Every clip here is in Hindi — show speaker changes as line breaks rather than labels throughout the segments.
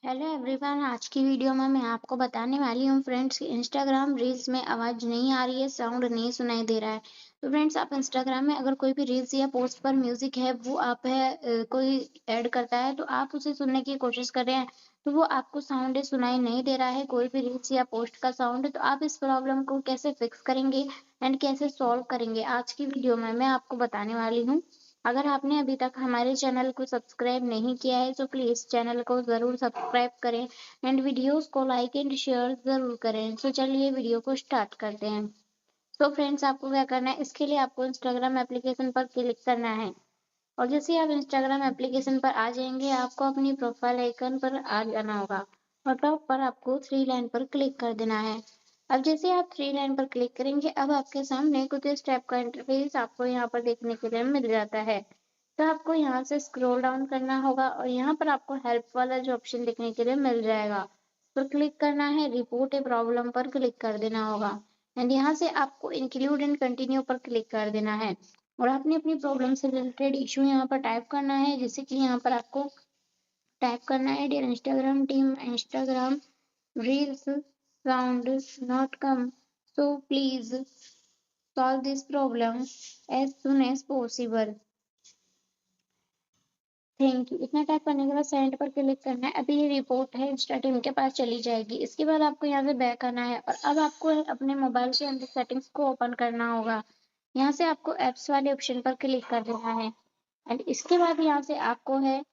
हेलो एवरीवन, आज की वीडियो में मैं आपको बताने वाली हूँ फ्रेंड्स कि इंस्टाग्राम रील्स में आवाज़ नहीं आ रही है, साउंड नहीं सुनाई दे रहा है। तो फ्रेंड्स, आप इंस्टाग्राम में अगर कोई भी रील्स या पोस्ट पर म्यूजिक है वो कोई ऐड करता है तो आप उसे सुनने की कोशिश कर रहे हैं, तो वो आपको साउंड सुनाई नहीं दे रहा है, कोई भी रील्स या पोस्ट का साउंड। तो आप इस प्रॉब्लम को कैसे फिक्स करेंगे एंड कैसे सॉल्व करेंगे, आज की वीडियो में मैं आपको बताने वाली हूँ। अगर आपने अभी तक हमारे चैनल को सब्सक्राइब नहीं किया है तो प्लीज चैनल को जरूर सब्सक्राइब करें एंड वीडियोस को लाइक एंड शेयर जरूर करें। तो चलिए वीडियो को स्टार्ट करते हैं। तो फ्रेंड्स, आपको क्या करना है, इसके लिए आपको इंस्टाग्राम एप्लीकेशन पर क्लिक करना है और जैसे ही आप इंस्टाग्राम एप्लीकेशन पर आ जाएंगे आपको अपनी प्रोफाइल आइकन पर आ जाना होगा और टॉप पर आपको थ्री लाइन पर क्लिक कर देना है। अब जैसे आप थ्री लाइन पर क्लिक करेंगे अब आपके सामने कुछ इस टाइप का इंटरफेस आपको यहाँ पर देखने के लिए मिल जाता है। तो आपको यहाँ से स्क्रॉल डाउन करना होगा और यहाँ पर आपको हेल्प वाला जो ऑप्शन देखने के लिए मिल जाएगा उस पर क्लिक करना है, रिपोर्ट ए प्रॉब्लम पर क्लिक कर देना होगा एंड यहाँ से आपको इंक्लूड एंड कंटिन्यू पर क्लिक कर देना है और आपने अपनी प्रॉब्लम से रिलेटेड इशू यहाँ पर टाइप करना है। जैसे कि यहाँ पर आपको टाइप करना है, dear Instagram team, Instagram reels sound not come, so please solve this problem as soon as possible, thank you. इतना टाइप करने के बाद सेंड पर क्लिक करना है। अभी ये रिपोर्ट है इंस्टा टीम के पास चली जाएगी। इसके बाद आपको यहाँ से बैक आना है और अब आपको अपने मोबाइल के अंदर सेटिंग्स को ओपन करना होगा। यहाँ से आपको एप्स वाले ऑप्शन पर क्लिक कर देना है एंड इसके बाद यहाँ से आपको है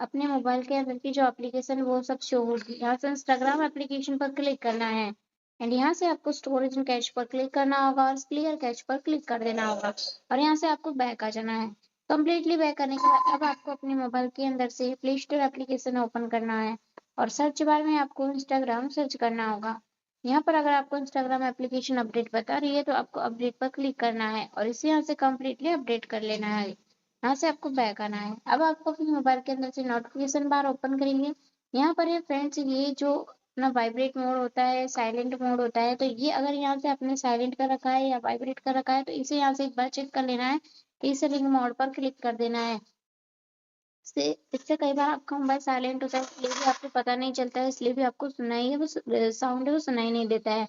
अपने मोबाइल के अंदर की जो एप्लीकेशन वो सब शो होगी। यहाँ से इंस्टाग्राम एप्लीकेशन पर क्लिक करना है एंड यहाँ से आपको स्टोरेज एंड कैश पर क्लिक करना होगा और क्लियर कैश पर क्लिक कर देना होगा और यहाँ से आपको बैक आ जाना है। कंप्लीटली बैक करने के बाद अब आपको अपने मोबाइल के अंदर से प्ले स्टोर एप्लीकेशन ओपन करना है और सर्च बार में आपको इंस्टाग्राम सर्च करना होगा। यहाँ पर अगर आपको इंस्टाग्राम एप्लीकेशन अपडेट बता रही है तो आपको अपडेट पर क्लिक करना है और इसे यहाँ से कम्प्लीटली अपडेट कर लेना है। यहाँ से आपको बैक आना है। अब आपको अपने मोबाइल के अंदर से नोटिफिकेशन बार ओपन करेंगे। यहाँ पर है फ्रेंड्स, ये जो अपना वाइब्रेट मोड होता है, साइलेंट मोड होता है, तो ये अगर यहाँ से आपने साइलेंट कर रखा है या वाइब्रेट कर रखा है तो इसे यहाँ से एक बार चेक कर लेना है। इस रिंग मोड पर क्लिक कर देना है। इससे इससे कई बार आपका मोबाइल साइलेंट होता है इसलिए भी आपको पता नहीं चलता है, इसलिए भी आपको सुनाई है वो साउंड है वो सुनाई नहीं देता है।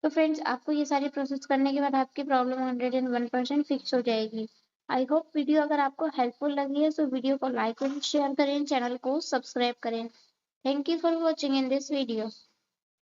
तो फ्रेंड्स, आपको ये सारी प्रोसेस करने के बाद आपकी प्रॉब्लम 101% फिक्स हो जाएगी। आई होप वीडियो अगर आपको हेल्पफुल लगी है तो वीडियो को लाइक और शेयर करें, चैनल को सब्सक्राइब करें। Thank you for watching in this video.